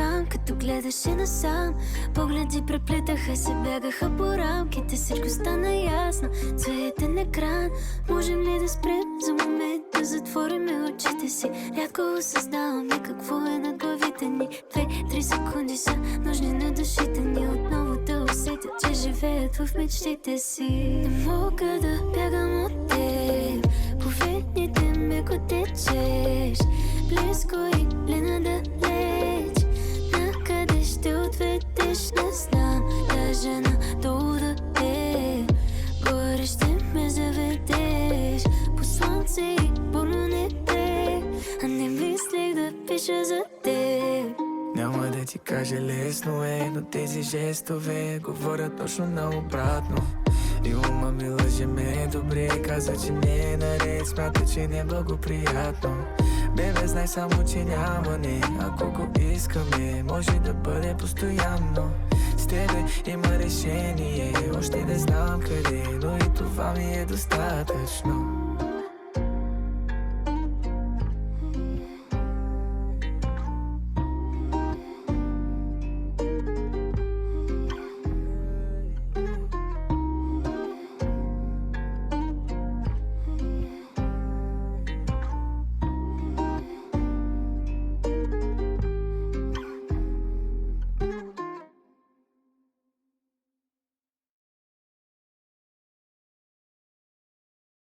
там, като гледаше насам. Погледи преплитаха се, бягаха по рамките. Всичко стана ясно, цветен екран. Можем ли да спрем за момент, да затворим очите си? Рядко осъзнаваме какво е над главите ни. 2-3 секунди са нужни на душите ни. Отново да усетят, че живеят в мечтите си. Не мога да бягам от теб, по ветните меко течеш. Близко или надалеч, накъде ще отведеш, не знам. Даже надолу да е, горе ще ме заведеш. По слънце и бурно небе, а не мислех да пиша за теб. Няма да ти кажа лесно е, но тези жестове говорят точно наобратно. И ума ми лъже ме добре, каза, че не е наред, смята, че не е благоприятно. Бебе, знай само, че няма не, ако го искаме, може да бъде постоянно. С тебе има решение, още не знам къде, но и това ми е достатъчно.